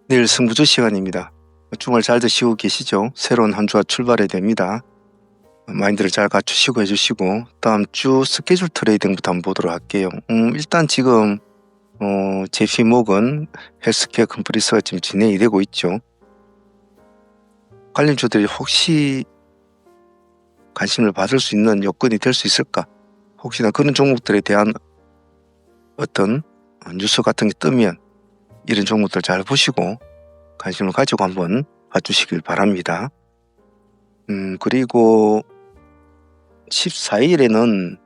내일 승부조 시간입니다. 주말 잘들 쉬고 계시죠? 새로운 한 주가 출발해야 됩니다. 마인드를 잘 갖추시고 해주시고 다음 주 스케줄 트레이딩부터 한번 보도록 할게요. 일단 지금 JP모건 헬스케어 컨퍼런스가 지금 진행이 되고 있죠. 관련주들이 혹시 관심을 받을 수 있는 여건이 될 수 있을까? 혹시나 그런 종목들에 대한 어떤 뉴스 같은 게 뜨면 이런 종목들 잘 보시고 관심을 가지고 한번 봐주시길 바랍니다. 그리고 14일에는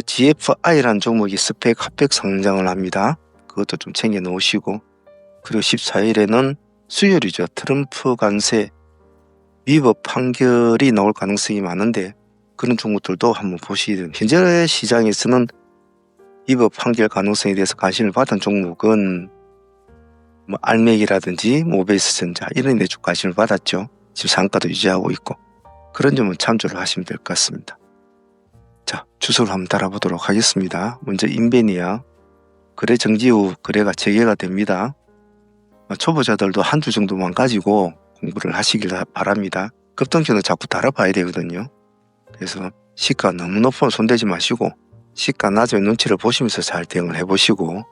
GFI라는 종목이 스펙 핫백 상장을 합니다. 그것도 좀 챙겨 놓으시고, 그리고 14일에는 수요일이죠. 트럼프 관세 위법 판결이 나올 가능성이 많은데 그런 종목들도 한번 보시든, 현재 시장에서는 위법 판결 가능성에 대해서 관심을 받은 종목은 뭐 알맥이라든지 모베이스전자 이런 데 좀 관심을 받았죠. 지금 상가도 유지하고 있고, 그런 점은 참조를 하시면 될 것 같습니다. 자, 주소를 한번 달아보도록 하겠습니다. 먼저 인베니아 거래 정지 후 거래가 재개가 됩니다. 초보자들도 한두 정도만 가지고 공부를 하시길 바랍니다. 급등주는 자꾸 달아봐야 되거든요. 그래서 시가 너무 높으면 손대지 마시고 시가 낮으면 눈치를 보시면서 잘 대응을 해보시고,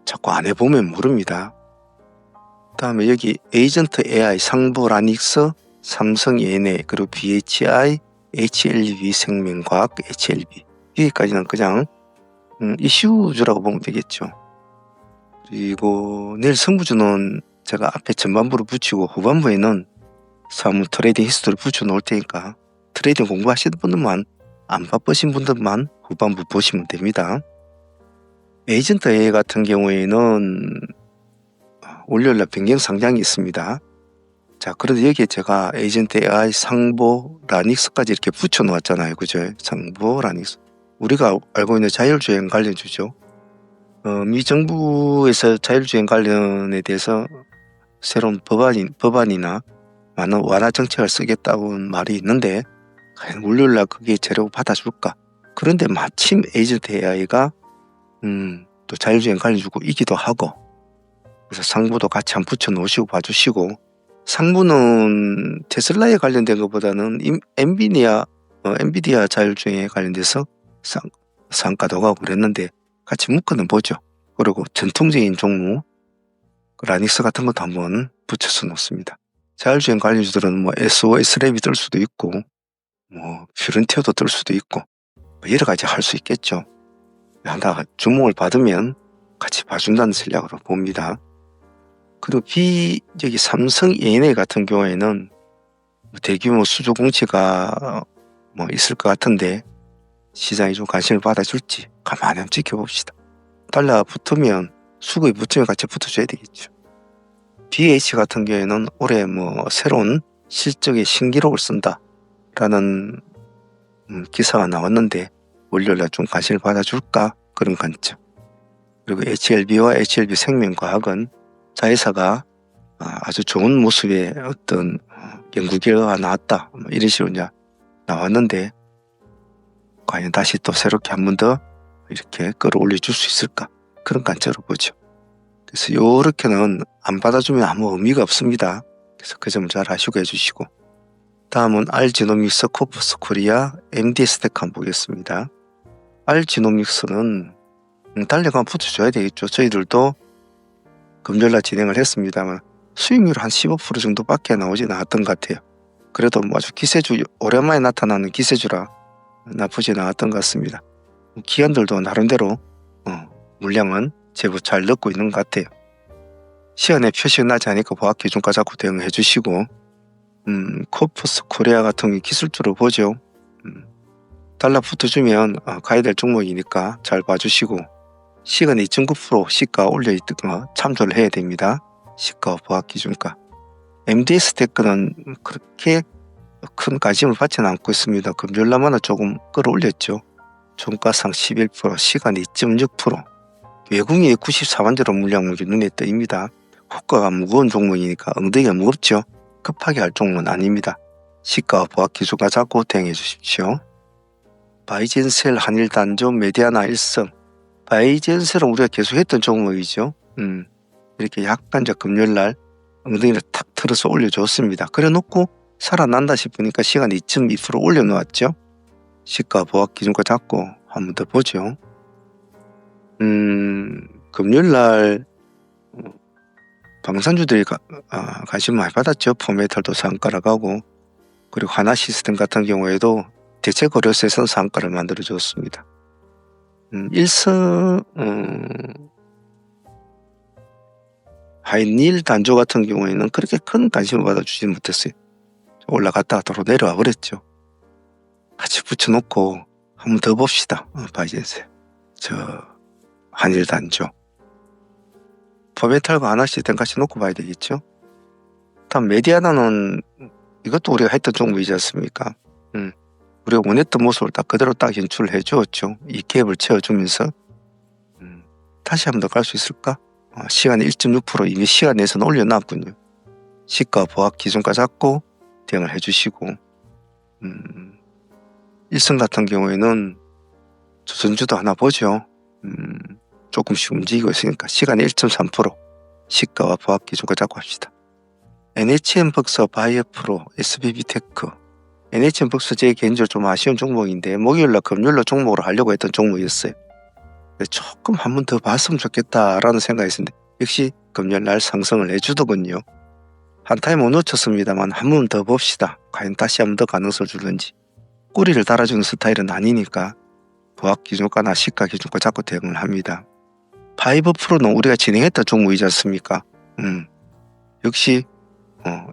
자꾸 안 해보면 모릅니다. 다음에 여기 에이전트 AI, 상보 라닉스, 삼성 ENA, 그리고 BHI, HLB 생명과학, HLB 여기까지는 그냥 이슈주라고 보면 되겠죠. 그리고 내일 승부주는 제가 앞에 전반부를 붙이고 후반부에는 사무 트레이딩 히스토리 붙여 놓을 테니까 트레이딩 공부하시는 분들만, 안 바쁘신 분들만 후반부 보시면 됩니다. 에이전트 AI 같은 경우에는 월요일날 변경 상장이 있습니다. 자, 그런데 여기에 제가 에이전트 AI, 상보, 라닉스까지 이렇게 붙여 놓았잖아요. 그죠? 상보, 라닉스. 우리가 알고 있는 자율주행 관련주죠. 미 정부에서 자율주행 관련에 대해서 새로운 법안이나 많은 완화 정책을 쓰겠다는 말이 있는데, 과연 월요일날 그게 재료를 받아줄까? 그런데 마침 에이전트 AI가 또 자율주행 관련주고 이기도 하고, 그래서 상부도 같이 한번 붙여 놓으시고 봐주시고, 상부는 테슬라에 관련된 것보다는 엔비디아 자율주행에 관련돼서 상가도 가고 그랬는데 같이 묶어는 보죠. 그리고 전통적인 종목 라닉스 같은 것도 한번 붙여서 놓습니다. 자율주행 관련주들은 뭐 SOS랩이 뜰 수도 있고 뭐 퓨런티어도 뜰 수도 있고 여러 가지 할 수 있겠죠. 하나 주목을 받으면 같이 봐준다는 전략으로 봅니다. 그리고 여기 삼성 ENA 같은 경우에는 대규모 수주 공시가 뭐 있을 것 같은데 시장이 좀 관심을 받아줄지 가만히 한번 지켜봅시다. 달러가 붙으면 수급이 붙으면 같이 붙어줘야 되겠죠. BH 같은 경우에는 올해 뭐 새로운 실적의 신기록을 쓴다라는 기사가 나왔는데 월요일날 좀 관심을 받아줄까, 그런 관점. 그리고 HLB와 HLB 생명과학은 자회사가 아주 좋은 모습의 어떤 연구 결과가 나왔다, 이런 식으로 이제 나왔는데 과연 다시 또 새롭게 한 번 더 이렇게 끌어올려 줄 수 있을까, 그런 관점으로 보죠. 그래서 요렇게는 안 받아주면 아무 의미가 없습니다. 그래서 그 점을 잘 아시고 해주시고, 다음은 알지노믹스, 코퍼스 코리아, MD스텍 한번 보겠습니다. 알지노믹스는 달러가 한번 붙여줘야 되겠죠. 저희들도 금요일날 진행을 했습니다만 수익률 한 15% 정도밖에 나오진 않았던 것 같아요. 그래도 뭐 아주 기세주, 오랜만에 나타나는 기세주라 나쁘진 않았던 것 같습니다. 기관들도 나름대로 물량은 제법 잘 넣고 있는 것 같아요. 시간에 표시가 나지 않으니까 보합 기준가 잡고 대응해 주시고, 코퍼스 코리아 같은 게 기술주로 보죠. 달러 붙어주면 가야 될 종목이니까 잘 봐주시고, 시간 2.9% 시가 올려있던 거 참조를 해야 됩니다. 시가와 보합 기준가. MD스테크는 그렇게 큰 관심을 받지는 않고 있습니다. 금요일날마다 조금 끌어올렸죠. 종가상 11%, 시간 2.6%. 외국인이 94만 대로 물량이 눈에 띄입니다. 호가가 무거운 종목이니까 엉덩이가 무겁죠. 급하게 할 종목은 아닙니다. 시가와 보합 기준가 잡고 대응해 주십시오. 바이젠셀, 한일단조, 메디아나 일성. 바이젠셀은 우리가 계속 했던 종목이죠. 이렇게 약간 금요일날 엉덩이를 탁 틀어서 올려줬습니다. 그래 놓고 살아난다 싶으니까 시간 2.2% 올려놓았죠. 시가 보합 기준가 잡고 한 번 더 보죠. 금요일날 방산주들이 관심 많이 받았죠. 포메탈도 상가를 가고, 그리고 하나시스템 같은 경우에도 대체 거래소에서 상가를 만들어줬습니다. 하이닐 단조 같은 경우에는 그렇게 큰 관심을 받아주지 못했어요. 올라갔다가 도로 내려와 버렸죠. 같이 붙여놓고 한 번 더 봅시다. 바이젠스 한일 단조 포메탈과 하나시스템 같이 놓고 봐야 되겠죠. 다음 메디아나는 이것도 우리가 했던 종목이지 않습니까? 우리가 원했던 모습을 딱 그대로 딱 연출을 해주었죠. 이 갭을 채워주면서 다시 한 번 더 갈 수 있을까? 시간 1.6% 이미 시간 내에서는 올려놨군요. 시가 보합 기준가 잡고 대응을 해주시고, 일선 같은 경우에는 조선주도 하나 보죠. 조금씩 움직이고 있으니까 시간 1.3% 시가와 보합 기준가 잡고 합시다. NHN벅스, 바이오프로, SBB테크. NHN벅스 제 개인적으로 좀 아쉬운 종목인데 목요일날 금요일날 종목으로 하려고 했던 종목이었어요. 조금 한 번 더 봤으면 좋겠다라는 생각이 있었는데 역시 금요일날 상승을 해주더군요. 한 타임 못 놓쳤습니다만 한 번 더 봅시다. 과연 다시 한 번 더 가능성을 줄는지. 꼬리를 달아주는 스타일은 아니니까 보합 기준가나 시가 기준가 잡고 대응을 합니다. 파이브 프로는 우리가 진행했던 종목이지 않습니까? 역시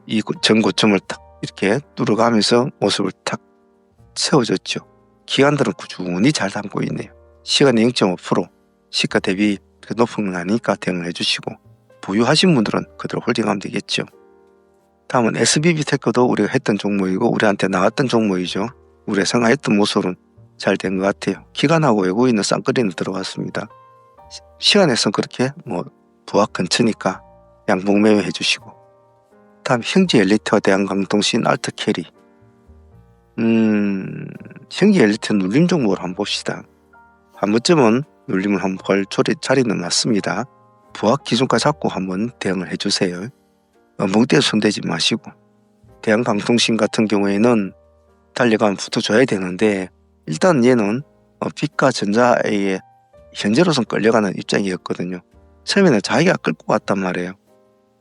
이 전고점을 딱 이렇게 뚫어가면서 모습을 탁 세워줬죠. 기관들은 꾸준히 잘 담고 있네요. 시간이 0.5% 시가 대비 높은 건 아니니까 대응을 해주시고, 보유하신 분들은 그대로 홀딩하면 되겠죠. 다음은 SBB테크도 우리가 했던 종목이고 우리한테 나왔던 종목이죠. 우리가 생각했던 모습은 잘 된 것 같아요. 기관하고 외국인은 쌍끌이는 들어갔습니다. 시간에선 그렇게 부합 근처니까 양봉 매매 해주시고, 다음 형제 엘리트와 대한강통신 알트캐리. 형제 엘리트 눌림 종목을 한번 봅시다. 한 번쯤은 눌림을 한번 볼 자리는 맞습니다. 부합 기준가 잡고 한번 대응을 해주세요. 멍때에 손대지 마시고, 대한강통신 같은 경우에는 달려가면 붙어줘야 되는데 일단 얘는 빛과 전자에 현재로선 끌려가는 입장이었거든요. 처음에는 자기가 끌고 왔단 말이에요.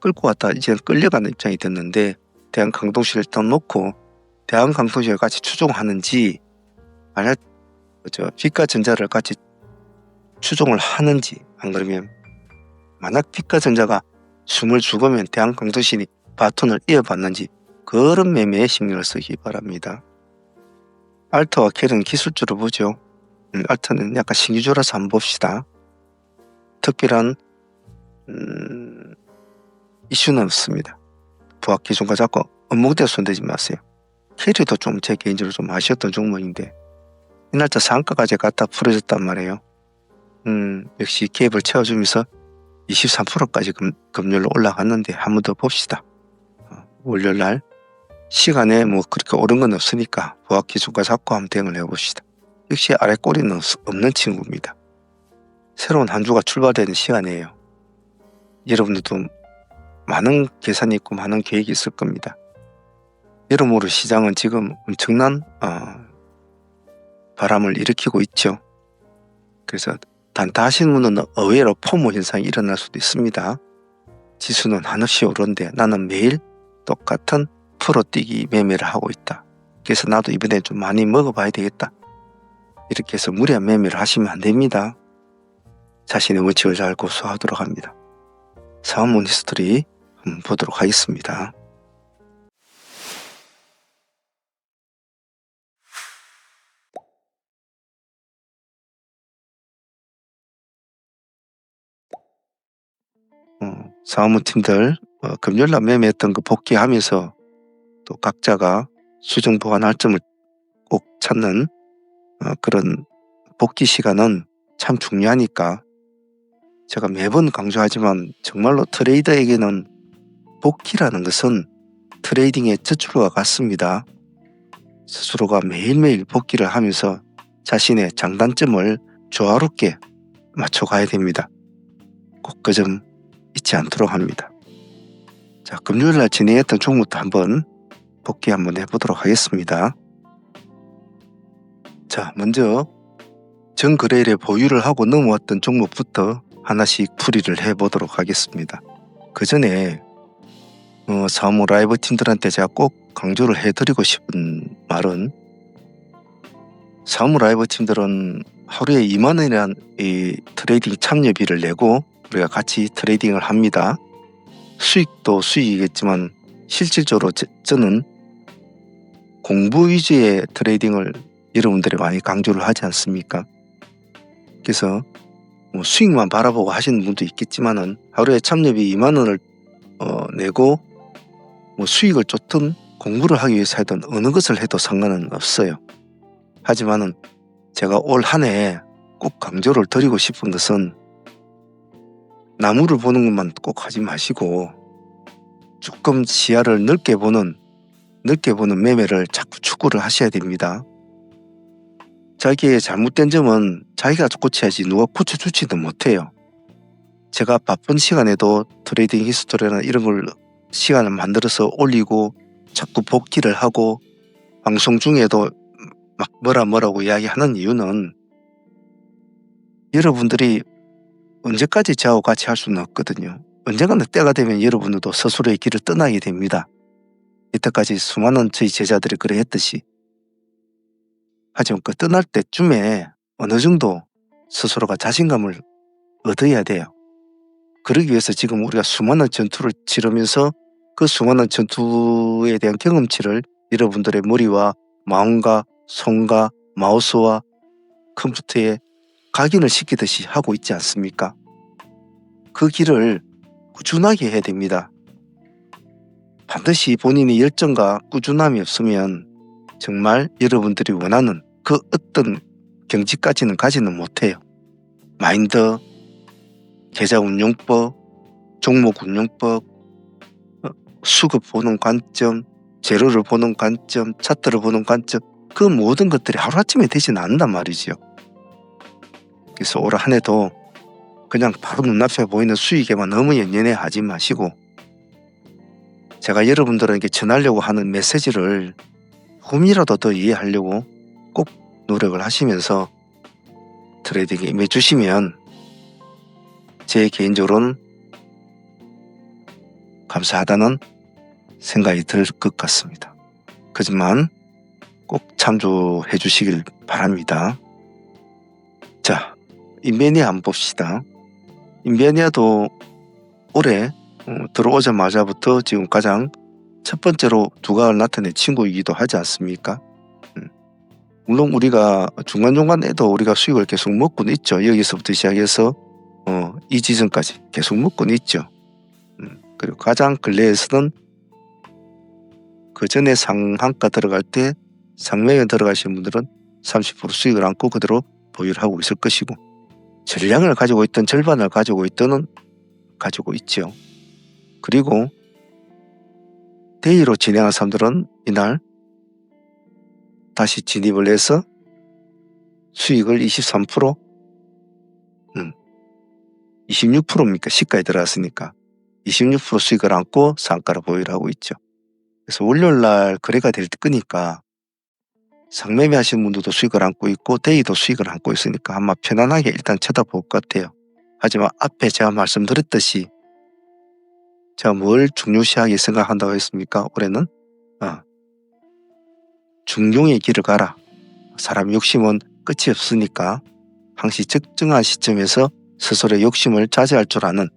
끌고 왔다 이제는 끌려가는 입장이 됐는데 대한강통신을 일단 놓고 대한강통신을 같이 추종하는지, 만약 빛과 전자를 같이 추종을 하는지, 안 그러면 만약 빛과 전자가 숨을 죽으면 대한강통신이 바톤을 이어받는지 그런 매매에 신경을 쓰기 바랍니다. 알트와 캐리는 기술주로 보죠. 알트는 약간 신기주라서 한번 봅시다. 특별한 이슈는 없습니다. 부합 기준가 잡고 업무대 손대지 마세요. 캐리도 좀 제 개인적으로 좀 아쉬웠던 종목인데 이 날짜 상가까지 갖다 풀어졌단 말이에요. 역시 갭을 채워주면서 23%까지 금요일로 올라갔는데 한 번 더 봅시다. 월요일날 시간에 그렇게 오른 건 없으니까 부합 기준가 잡고 한번 대응을 해봅시다. 역시 아래 꼬리는 없는 친구입니다. 새로운 한 주가 출발되는 시간이에요. 여러분들도 많은 계산이 있고 많은 계획이 있을 겁니다. 여러모로 시장은 지금 엄청난 바람을 일으키고 있죠. 그래서 단타하시는 분은 의외로 포모 현상이 일어날 수도 있습니다. 지수는 한없이 오르는데 나는 매일 똑같은 풀어뛰기 매매를 하고 있다. 그래서 나도 이번에 좀 많이 먹어봐야 되겠다. 이렇게 해서 무리한 매매를 하시면 안 됩니다. 자신의 원칙을 잘 고수하도록 합니다. 사원문 히스토리 한번 보도록 하겠습니다. 사무팀들 금요일날 매매했던 거 복귀하면서 또 각자가 수정 보완 할점을 꼭 찾는 그런 복귀 시간은 참 중요하니까 제가 매번 강조하지만 정말로 트레이더에게는 복귀라는 것은 트레이딩의 저축과 같습니다. 스스로가 매일매일 복귀를 하면서 자신의 장단점을 조화롭게 맞춰가야 됩니다. 꼭 그 점 잊지 않도록 합니다. 자, 금요일날 진행했던 종목도 한번 복귀 한번 해보도록 하겠습니다. 자, 먼저 전거래일에 보유를 하고 넘어왔던 종목부터 하나씩 풀이를 해보도록 하겠습니다. 그 전에 사무 라이브 팀들한테 제가 꼭 강조를 해드리고 싶은 말은, 사무 라이브 팀들은 하루에 2만원이라는 이 트레이딩 참여비를 내고 우리가 같이 트레이딩을 합니다. 수익도 수익이겠지만 실질적으로 저는 공부 위주의 트레이딩을 여러분들이 많이 강조를 하지 않습니까? 그래서 수익만 바라보고 하시는 분도 있겠지만은 하루에 참여비 2만원을 내고 수익을 쫓든 공부를 하기 위해서 하든 어느 것을 해도 상관은 없어요. 하지만은 제가 올 한 해 꼭 강조를 드리고 싶은 것은, 나무를 보는 것만 꼭 하지 마시고 조금 시야를 넓게 보는 매매를 자꾸 추구를 하셔야 됩니다. 자기의 잘못된 점은 자기가 고쳐야지 누가 고쳐주지도 못해요. 제가 바쁜 시간에도 트레이딩 히스토리나 이런 걸 시간을 만들어서 올리고 자꾸 복귀를 하고 방송 중에도 막 뭐라고 이야기하는 이유는, 여러분들이 언제까지 저하고 같이 할 수는 없거든요. 언젠가는 때가 되면 여러분들도 스스로의 길을 떠나게 됩니다. 이때까지 수많은 저희 제자들이 그래 했듯이. 하지만 그 떠날 때쯤에 어느 정도 스스로가 자신감을 얻어야 돼요. 그러기 위해서 지금 우리가 수많은 전투를 치르면서 그 수많은 전투에 대한 경험치를 여러분들의 머리와 마음과 손과 마우스와 컴퓨터에 각인을 시키듯이 하고 있지 않습니까? 그 길을 꾸준하게 해야 됩니다. 반드시 본인의 열정과 꾸준함이 없으면 정말 여러분들이 원하는 그 어떤 경지까지는 가지는 못해요. 마인드, 계좌 운용법, 종목 운용법, 수급 보는 관점, 재료를 보는 관점, 차트를 보는 관점, 그 모든 것들이 하루아침에 되지는 않는단 말이죠. 그래서 올 한 해도 그냥 바로 눈앞에 보이는 수익에만 너무 연연해 하지 마시고, 제가 여러분들에게 전하려고 하는 메시지를 조금이라도 더 이해하려고 꼭 노력을 하시면서 트레이딩에 임해주시면 제 개인적으로는 감사하다는 생각이 들 것 같습니다. 그지만 꼭 참조해 주시길 바랍니다. 자, 인베니아 한번 봅시다. 인베니아도 올해 들어오자마자부터 지금 가장 첫 번째로 두각을 나타낸 친구이기도 하지 않습니까? 물론 우리가 중간중간에도 우리가 수익을 계속 먹고는 있죠. 여기서부터 시작해서 이 지점까지 계속 먹고는 있죠. 그리고 가장 근래에서는 그 전에 상한가 들어갈 때 상매에 들어가신 분들은 30% 수익을 안고 그대로 보유를 하고 있을 것이고, 전량을 가지고 있던 절반을 가지고 있죠. 그리고 데이로 진행한 사람들은 이날 다시 진입을 해서 수익을 23%, 26%입니까? 시가에 들어갔으니까 26% 수익을 안고 상가를 보유를 하고 있죠. 그래서 월요일날 거래가 될 거니까 상매매 하시는 분들도 수익을 안고 있고 데이도 수익을 안고 있으니까 아마 편안하게 일단 쳐다볼 것 같아요. 하지만 앞에 제가 말씀드렸듯이 제가 뭘 중요시하게 생각한다고 했습니까? 올해는 중용의 길을 가라. 사람 욕심은 끝이 없으니까 항시 적정한 시점에서 스스로의 욕심을 자제할 줄 아는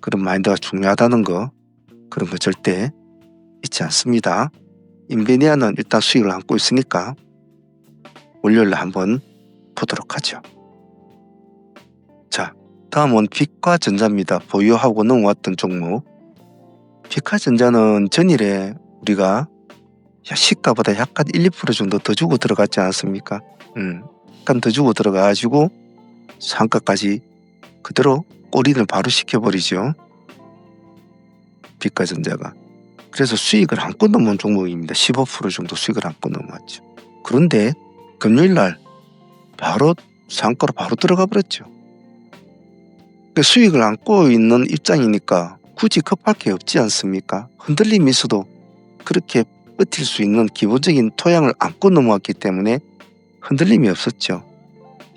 그런 마인드가 중요하다는 거, 그런 거 절대 잊지 않습니다. 인베니아는 일단 수익을 안고 있으니까 월요일에 한번 보도록 하죠. 자, 다음은 빛과전자입니다. 보유하고 넘어왔던 종목. 빛과전자는 전일에 우리가 시가보다 약간 1, 2% 정도 더 주고 들어갔지 않았습니까? 약간 더 주고 들어가가지고 상가까지 그대로 꼬리를 바로 시켜버리죠. 빛과전자가. 그래서 수익을 안고 넘어온 종목입니다. 15% 정도 수익을 안고 넘어왔죠. 그런데 금요일날 바로 상가로 바로 들어가 버렸죠. 수익을 안고 있는 입장이니까 굳이 급할 게 없지 않습니까? 흔들림이 있어도 그렇게 버틸 수 있는 기본적인 토양을 안고 넘어왔기 때문에 흔들림이 없었죠.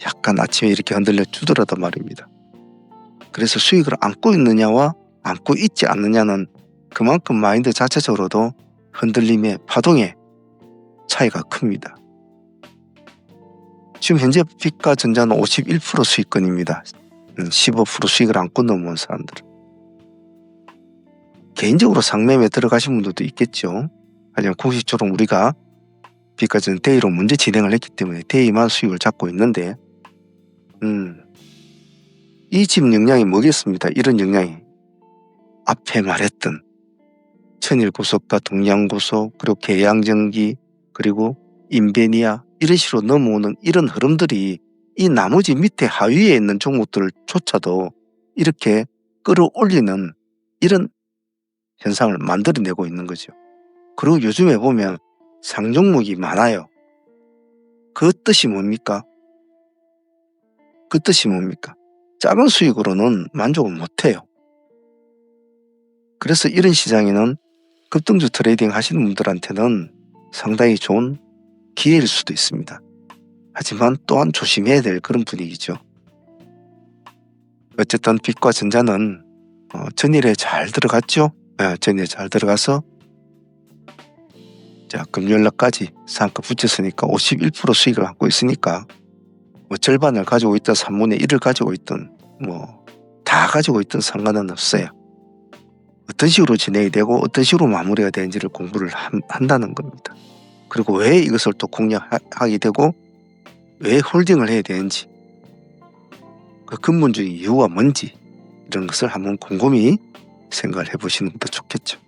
약간 아침에 이렇게 흔들려 주더라도 말입니다. 그래서 수익을 안고 있느냐와 안고 있지 않느냐는 그만큼 마인드 자체적으로도 흔들림의 파동의 차이가 큽니다. 지금 현재 피가전자는 51% 수익권입니다. 15% 수익을 안고 넘어온 사람들은. 개인적으로 상매매 들어가신 분들도 있겠죠. 하지만 공식적으로 우리가 피가전 데이로 문제 진행을 했기 때문에 데이만 수익을 잡고 있는데 이 집 역량이 뭐겠습니까? 이런 역량이 앞에 말했던 천일고속과 동양고속 그리고 계양전기 그리고 인베니아 이런 식으로 넘어오는 이런 흐름들이 이 나머지 밑에 하위에 있는 종목들조차도 이렇게 끌어올리는 이런 현상을 만들어내고 있는 거죠. 그리고 요즘에 보면 상종목이 많아요. 그 뜻이 뭡니까? 작은 수익으로는 만족을 못해요. 그래서 이런 시장에는 급등주 트레이딩 하시는 분들한테는 상당히 좋은 기회일 수도 있습니다. 하지만 또한 조심해야 될 그런 분위기죠. 어쨌든 빛과 전자는 전일에 잘 들어갔죠. 전일에 잘 들어가서 금요일날까지 상한가 붙였으니까 51% 수익을 갖고 있으니까 절반을 가지고 있든 3분의 1을 가지고 있든 다 가지고 있든 상관은 없어요. 어떤 식으로 진행이 되고 어떤 식으로 마무리가 되는지를 공부를 한다는 겁니다. 그리고 왜 이것을 또 공략하게 되고 왜 홀딩을 해야 되는지 그 근본적인 이유가 뭔지 이런 것을 한번 곰곰이 생각을 해보시는 것도 좋겠죠.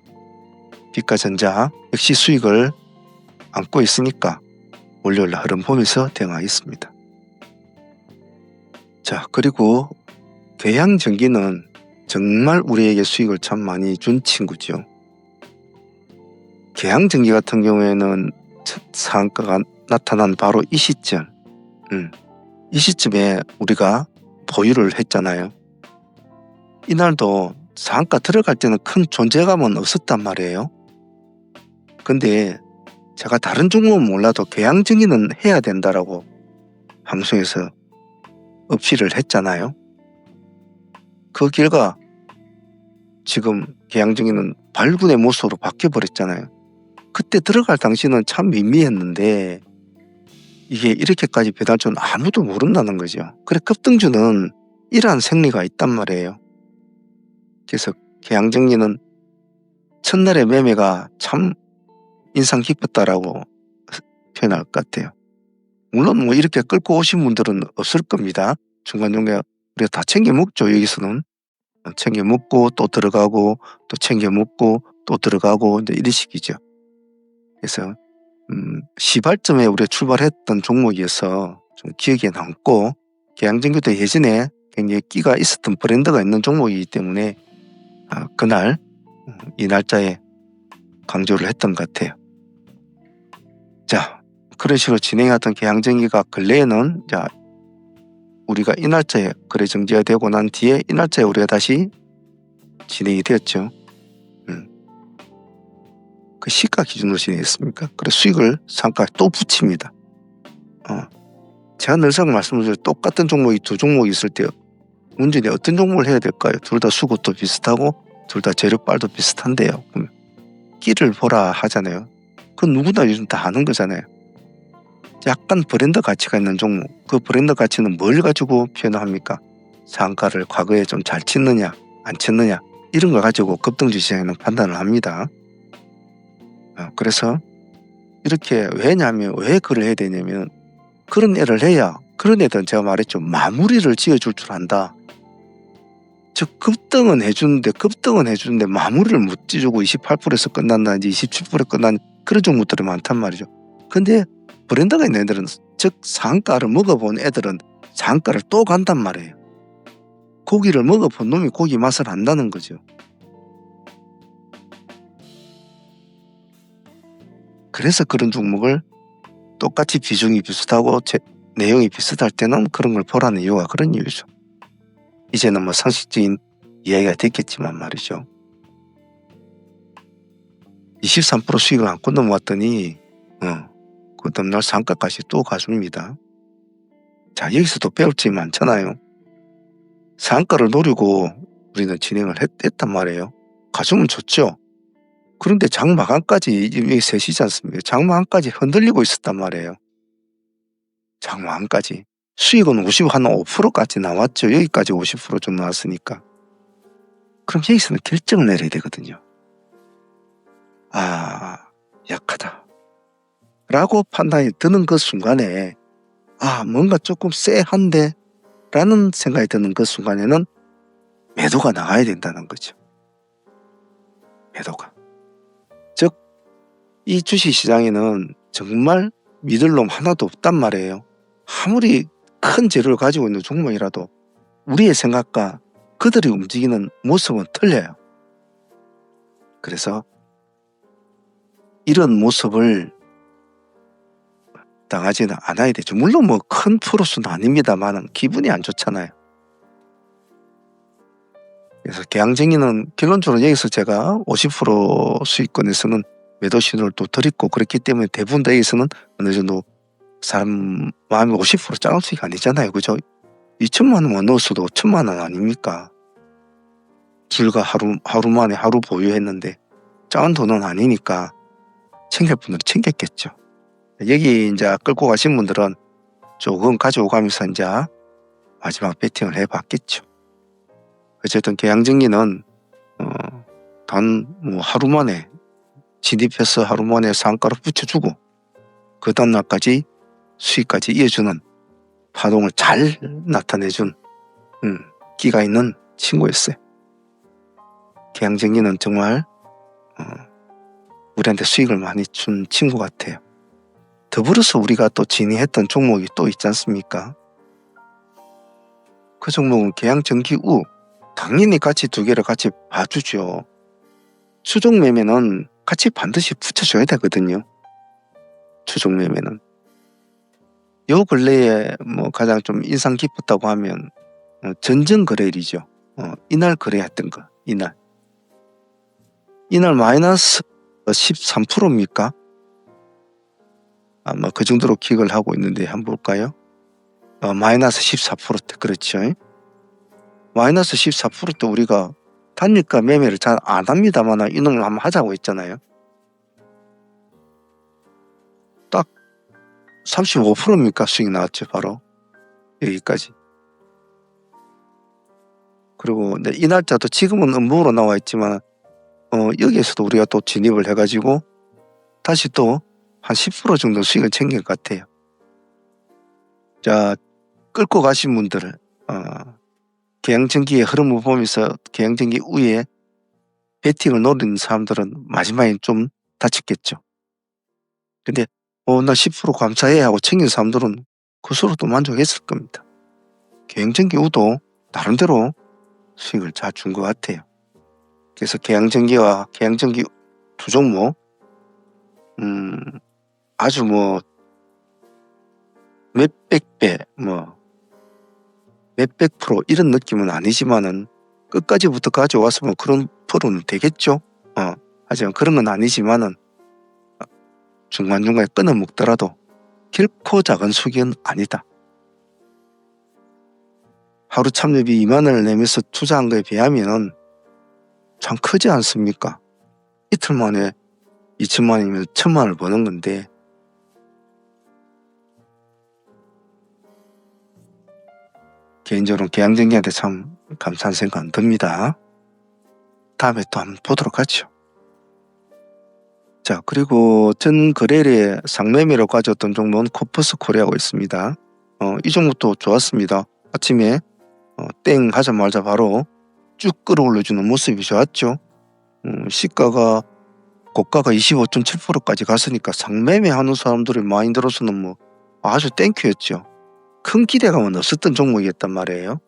빛과전자 역시 수익을 안고 있으니까 월요일 흐름 보면서 대응하겠습니다. 자, 그리고 계양전기는 정말 우리에게 수익을 참 많이 준 친구죠. 계양전기 같은 경우에는 첫 상한가가 나타난 바로 이 시점, 이 시점에 우리가 보유를 했잖아요. 이날도 상한가 들어갈 때는 큰 존재감은 없었단 말이에요. 근데 제가 다른 종목은 몰라도 계양전기는 해야 된다라고 방송에서 업시를 했잖아요. 그 결과 지금 계양전기는 발군의 모습으로 바뀌어버렸잖아요. 그때 들어갈 당시는 참 미미했는데 이게 이렇게까지 변할 줄은 아무도 모른다는 거죠. 그래 급등주는 이러한 생리가 있단 말이에요. 그래서 계양전기는 첫날의 매매가 참 인상 깊었다라고 표현할 것 같아요. 물론 이렇게 끌고 오신 분들은 없을 겁니다. 중간중간 우리가 다 챙겨 먹죠. 여기서는 챙겨 먹고 또 들어가고 또 챙겨 먹고 또 들어가고 이런 식이죠. 그래서 시발점에 우리가 출발했던 종목이어서 좀 기억에 남고 계양전기도 예전에 굉장히 끼가 있었던 브랜드가 있는 종목이기 때문에 그날 이 날짜에 강조를 했던 것 같아요. 자, 그런 식으로 진행했던 계양전기가 근래에는 우리가 이 날짜에 거래 정지가 되고 난 뒤에 이 날짜에 우리가 다시 진행이 되었죠. 그 시가 기준으로 진행했습니까? 그래 수익을 상가에 또 붙입니다. 제가 늘상 말씀드린 똑같은 종목이 두 종목이 있을 때 문제는 어떤 종목을 해야 될까요? 둘 다 수급도 비슷하고 둘 다 재료빨도 비슷한데요. 끼를 보라 하잖아요. 그건 누구나 요즘 다 아는 거잖아요. 약간 브랜드 가치가 있는 종목, 그 브랜드 가치는 뭘 가지고 표현합니까? 상가를 과거에 좀 잘 쳤느냐 안 쳤느냐 이런 걸 가지고 급등주 시장에는 판단을 합니다. 그래서 이렇게 왜냐하면 왜 그걸 해야 되냐면 그런 애를 해야 그런 애들은 제가 말했죠. 마무리를 지어줄 줄 안다. 즉 급등은 해주는데 마무리를 못 지어주고 28%에서 끝난다든지 27%에 끝난 그런 종목들이 많단 말이죠. 근데 브랜드가 있는 애들은 즉 상가를 먹어본 애들은 상가를 또 간단 말이에요. 고기를 먹어본 놈이 고기 맛을 안다는 거죠. 그래서 그런 종목을 똑같이 비중이 비슷하고 내용이 비슷할 때는 그런 걸 보라는 이유가 그런 이유죠. 이제는 뭐 상식적인 이야기가 됐겠지만 말이죠. 23% 수익을 안고 넘어왔더니 그 다음날 상가까지 또 가줍니다. 자, 여기서도 배울 점이 많잖아요. 상가를 노리고 우리는 진행을 했단 말이에요. 가주면 좋죠. 그런데 장마감까지 여기 셋이지 않습니까? 장마감까지 흔들리고 있었단 말이에요. 장마감까지. 수익은 한 5%까지 나왔죠. 여기까지 50% 좀 나왔으니까. 그럼 여기서는 결정을 내려야 되거든요. 아, 약하다. 라고 판단이 드는 그 순간에 뭔가 조금 쎄한데 라는 생각이 드는 그 순간에는 매도가 나가야 된다는 거죠. 매도가. 즉, 이 주식시장에는 정말 믿을 놈 하나도 없단 말이에요. 아무리 큰 재료를 가지고 있는 종목이라도 우리의 생각과 그들이 움직이는 모습은 틀려요. 그래서 이런 모습을 당하지는 않아야 되죠. 물론 뭐 큰 프로수는 아닙니다만 기분이 안 좋잖아요. 그래서 개항쟁이는 결론적으로 여기서 제가 50% 수익권에서는 매도 신호를 또 드렸고 그렇기 때문에 대부분 여기서는 어느 정도 사람 마음이 50% 작은 수익 아니잖아요. 그죠? 2천만 원만 넣었어도 1,000만 원 아닙니까? 불과 하루 만에 하루 보유했는데 작은 돈은 아니니까 챙길 분들은 챙겼겠죠. 여기 이제 끌고 가신 분들은 조금 가지고 가면서 이제 마지막 배팅을 해봤겠죠. 어쨌든 개항증기는 단 뭐 하루 만에 진입해서 하루 만에 상가로 붙여주고 그 다음날까지 수익까지 이어주는 파동을 잘 나타내준 끼가 있는 친구였어요. 개항증기는 정말 우리한테 수익을 많이 준 친구 같아요. 더불어서 우리가 또 진입했던 종목이 또 있지 않습니까? 그 종목은 개항전기우 당연히 같이 두 개를 같이 봐주죠. 추종 매매는 같이 반드시 붙여줘야 되거든요. 추종 매매는. 요 근래에 뭐 가장 좀 인상 깊었다고 하면 전전 거래일이죠. 이날 거래했던 거. 이날 마이너스 13%입니까? 아마 그 정도로 기억을 하고 있는데 한번 볼까요? 마이너스 14%대 그렇죠. 마이너스 14%대 우리가 단일가 매매를 잘 안 합니다만 이놈을 한번 하자고 했잖아요. 딱 35%입니까? 수익 나왔죠. 바로 여기까지. 그리고 이 날짜도 지금은 음봉으로 나와 있지만 여기에서도 우리가 또 진입을 해가지고 다시 또 한 10% 정도 수익을 챙길 것 같아요. 자, 끌고 가신 분들은 개항전기의 흐름을 보면서 개항전기 위에 배팅을 노리는 사람들은 마지막에 좀 다쳤겠죠. 근데 나 10% 감사해 하고 챙긴 사람들은 그수로도 만족했을 겁니다. 개항전기 우도 나름대로 수익을 잘 준 것 같아요. 그래서 개항전기와 개항전기 두 종목 아주 뭐 몇백 배 몇백 프로 이런 느낌은 아니지만은 끝까지부터 가져왔으면 그런 프로는 되겠죠. 하지만 그런 건 아니지만은 중간중간에 끊어 먹더라도 결코 작은 수익은 아니다. 하루 참여비 2만 원을 내면서 투자한 거에 비하면은 참 크지 않습니까? 이틀 만에 2천만 원이면 1,000만 원을 버는 건데 개인적으로는 개항전기한테 참 감사한 생각은 듭니다. 다음에 또 한번 보도록 하죠. 자, 그리고 전 거래일에 상매매로 가져왔던 종목은 코퍼스 코리아가 있습니다. 이 종목도 좋았습니다. 아침에 땡 하자마자 바로 쭉 끌어올려주는 모습이 좋았죠. 시가가 고가가 25.7%까지 갔으니까 상매매 하는 사람들의 마인드로서는 뭐 아주 땡큐였죠. 큰 기대감은 없었던 종목이었단 말이에요.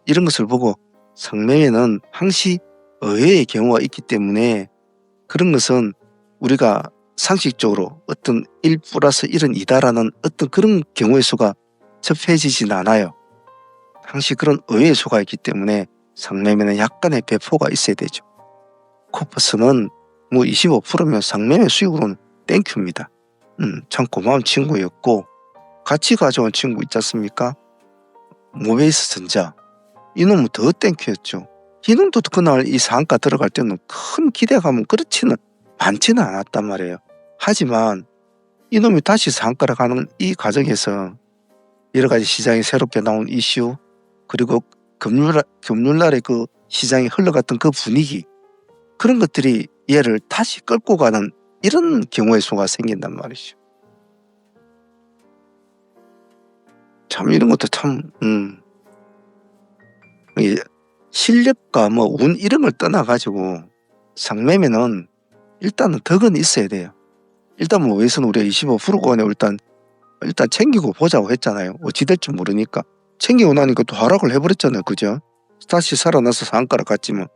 이런 것을 보고 상매매는 항시 의외의 경우가 있기 때문에 그런 것은 우리가 상식적으로 어떤 1 플러스 1은 2다라는 어떤 그런 경우의 수가 접해지진 않아요. 당시 그런 의외의 수가 있기 때문에 상매매는 약간의 배포가 있어야 되죠. 코퍼스는 뭐 25%면 상매매 수익으로는 땡큐입니다. 참 고마운 친구였고, 같이 가져온 친구 있지 않습니까? 모베이스 전자. 이놈은 더 땡큐였죠. 이놈도 그날 이 상가 들어갈 때는 큰 기대감은 그렇지는 많지는 않았단 말이에요. 하지만 이놈이 다시 상가를 가는 이 과정에서 여러 가지 시장이 새롭게 나온 이슈, 그리고 금융날의 그 시장이 흘러갔던 그 분위기, 그런 것들이 얘를 다시 끌고 가는 이런 경우의 수가 생긴단 말이죠. 참 이런 것도 참 실력과 뭐 운 이런 걸 떠나가지고 상매매는 일단은 덕은 있어야 돼요. 일단 뭐 외선 우리가 25%권에 일단 챙기고 보자고 했잖아요. 어찌 될지 모르니까. 챙기고 나니까 또 하락을 해버렸잖아요. 그죠? 다시 살아나서 상가를 갔지만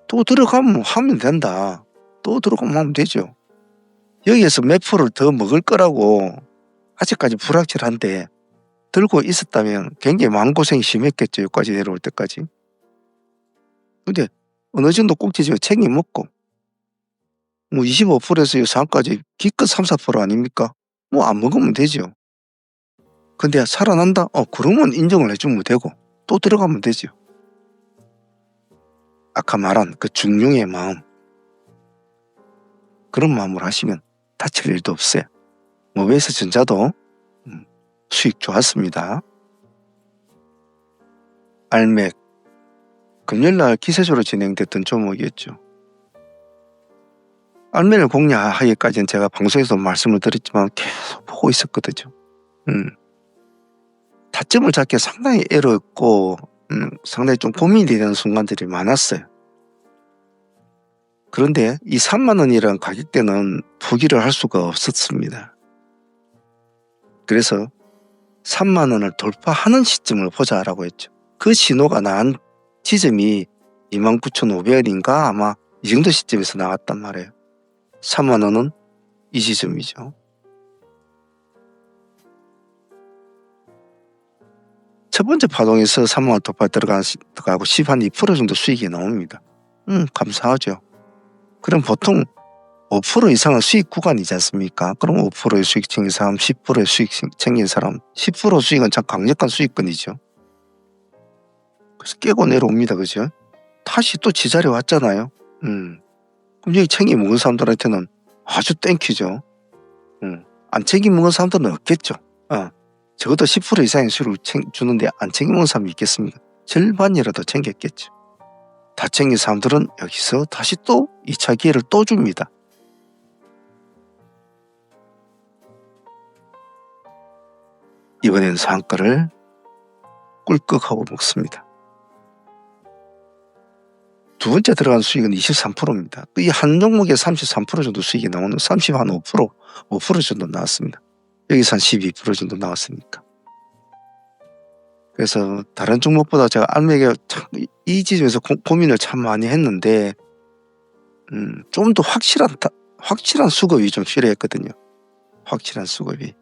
또 들어가면 하면 된다. 또 들어가면 하면 되죠. 여기에서 몇 프로를 더 먹을 거라고 아직까지 불확실한데 들고 있었다면 굉장히 마음고생이 심했겠죠. 여기까지 내려올 때까지. 근데 어느 정도 꼭지지어 챙겨 먹고 뭐 25%에서 상까지 기껏 3, 4% 아닙니까? 뭐 안 먹으면 되죠. 근데 살아난다? 그러면 인정을 해주면 되고 또 들어가면 되죠. 아까 말한 그 중용의 마음, 그런 마음으로 하시면 다칠 일도 없어요. 모베이스 전자도 수익 좋았습니다. 알맥, 금요일날 기세조로 진행됐던 종목이었죠. 알맥을 공략하기까지는 제가 방송에서 말씀을 드렸지만 계속 보고 있었거든요. 타점을 잡기에 상당히 애로웠고 상당히 좀 고민이 되는 순간들이 많았어요. 그런데 이 3만 원이라는 가격대는 포기를 할 수가 없었습니다. 그래서 3만 원을 돌파하는 시점을 보자라고 했죠. 그 신호가 나온 지점이 29,500원인가 아마 이 정도 시점에서 나왔단 말이에요. 3만 원은 이 지점이죠. 첫 번째 파동에서 3만 원 돌파 들어가고 12% 정도 수익이 나옵니다. 감사하죠. 그럼 보통 5% 이상은 수익 구간이지 않습니까? 그럼 5%의 수익 챙긴 사람, 10%의 수익 챙긴 사람, 10% 수익은 참 강력한 수익권이죠. 그래서 깨고 내려옵니다. 그죠? 다시 또 지자리에 왔잖아요. 그럼 여기 챙겨 먹은 사람들한테는 아주 땡큐죠. 안 챙겨 먹은 사람들은 없겠죠. 적어도 10% 이상의 수익을 주는데 안 챙겨 먹은 사람이 있겠습니까? 절반이라도 챙겼겠죠. 다 챙긴 사람들은 여기서 다시 또 2차 기회를 또 줍니다. 이번에는 상가를 꿀꺽하고 먹습니다. 두 번째 들어간 수익은 23%입니다. 이 한 종목에 33% 정도 수익이 나오는 5% 정도 나왔습니다. 여기서 한 12% 정도 나왔으니까. 그래서 다른 종목보다 제가 알맥에 이 지점에서 고민을 참 많이 했는데 좀 더 확실한 수급이 좀 필요했거든요. 확실한 수급이.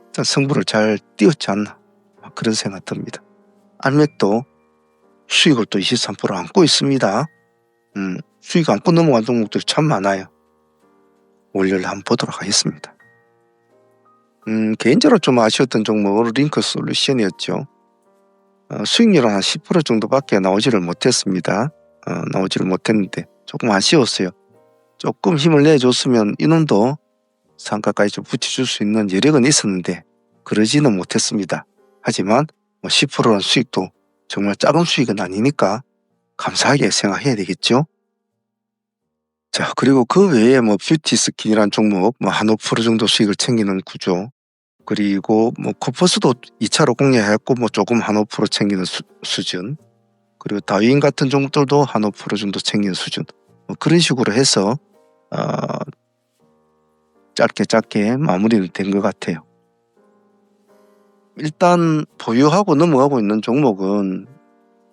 일단 승부를 잘 띄웠지 않나 그런 생각 듭니다. 알맥도 수익을 또 23% 안고 있습니다. 수익 안고 넘어간 종목들이 참 많아요. 월요일 한번 보도록 하겠습니다. 개인적으로 좀 아쉬웠던 종목은 링크 솔루션이었죠. 수익률은 한 10% 정도밖에 나오지를 못했습니다. 나오지를 못했는데 조금 아쉬웠어요. 조금 힘을 내줬으면 이놈도 상가까지 좀 붙여줄 수 있는 여력은 있었는데 그러지는 못했습니다. 하지만 10%는 수익도 정말 작은 수익은 아니니까 감사하게 생각해야 되겠죠. 자, 그리고 그 외에 뷰티 스킨이란 종목 한 5% 정도 수익을 챙기는 구조, 그리고 코퍼스도 2차로 공략했고 조금 한 5% 챙기는 수준, 그리고 다윈 같은 종목들도 한 5% 정도 챙기는 수준, 그런 식으로 해서 짧게 마무리는 된 것 같아요. 일단 보유하고 넘어가고 있는 종목은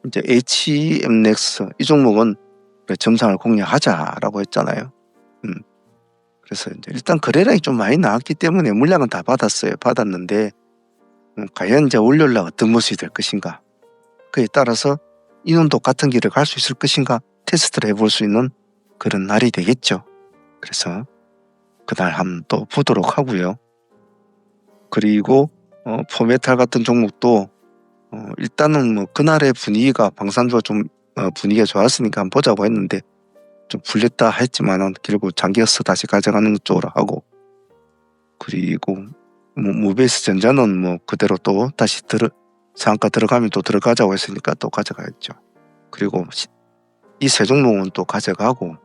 이제 HMX, 이 종목은 점상을 공략하자라고 했잖아요. 그래서 이제 일단 거래량이 좀 많이 나왔기 때문에 물량은 다 받았는데 과연 이제 월요일날 어떤 모습이 될 것인가, 그에 따라서 인원도 같은 길을 갈 수 있을 것인가 테스트를 해볼 수 있는 그런 날이 되겠죠. 그래서 그날 한번 또 보도록 하고요. 그리고 포메탈 같은 종목도 일단은 뭐 그날의 분위기가 방산주가 좀 분위기가 좋았으니까 한번 보자고 했는데 좀 풀렸다 했지만은 결국 장기어서 다시 가져가는 쪽으로 하고, 그리고 뭐 무베이스 전자는 뭐 그대로 또 다시 상한가 들어가면 또 들어가자고 했으니까 또 가져가겠죠. 그리고 이 세 종목은 또 가져가고,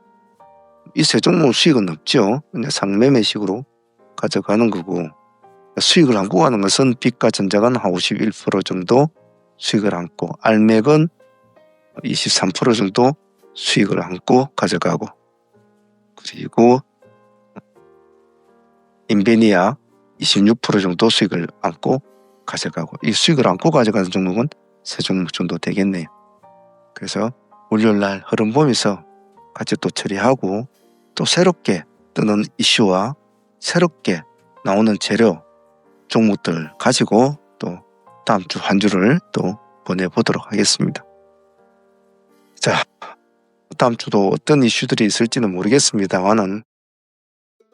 이 세 종목 수익은 없죠. 그냥 상매매식으로 가져가는 거고, 수익을 안고 가는 것은 빛과 전자가 한 51% 정도 수익을 안고, 알맥은 23% 정도 수익을 안고 가져가고, 그리고 인베니아 26% 정도 수익을 안고 가져가고, 이 수익을 안고 가져가는 종목은 세 종목 정도 되겠네요. 그래서 월요일날 흐름 보면서 같이 또 처리하고, 또 새롭게 뜨는 이슈와 새롭게 나오는 재료 종목들 가지고 또 다음 주 한 주를 또 보내보도록 하겠습니다. 자, 다음 주도 어떤 이슈들이 있을지는 모르겠습니다만은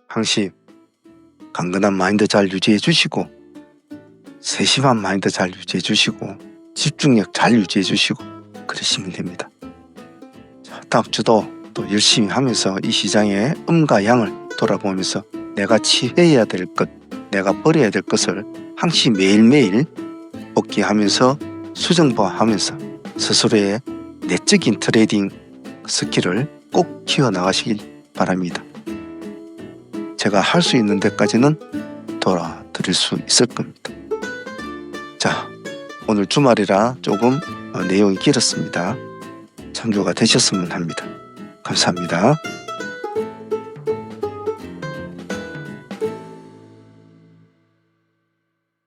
항시 강건한 마인드 잘 유지해 주시고, 세심한 마인드 잘 유지해 주시고, 집중력 잘 유지해 주시고 그러시면 됩니다. 자, 다음 주도 또 열심히 하면서 이 시장의 음과 양을 돌아보면서 내가 취해야 될 것, 내가 버려야 될 것을 항시 매일매일 복귀하면서 수정보하면서 스스로의 내적인 트레이딩 스킬을 꼭 키워나가시길 바랍니다. 제가 할 수 있는 데까지는 도와드릴 수 있을 겁니다. 자, 오늘 주말이라 조금 내용이 길었습니다. 참조가 되셨으면 합니다. 감사합니다.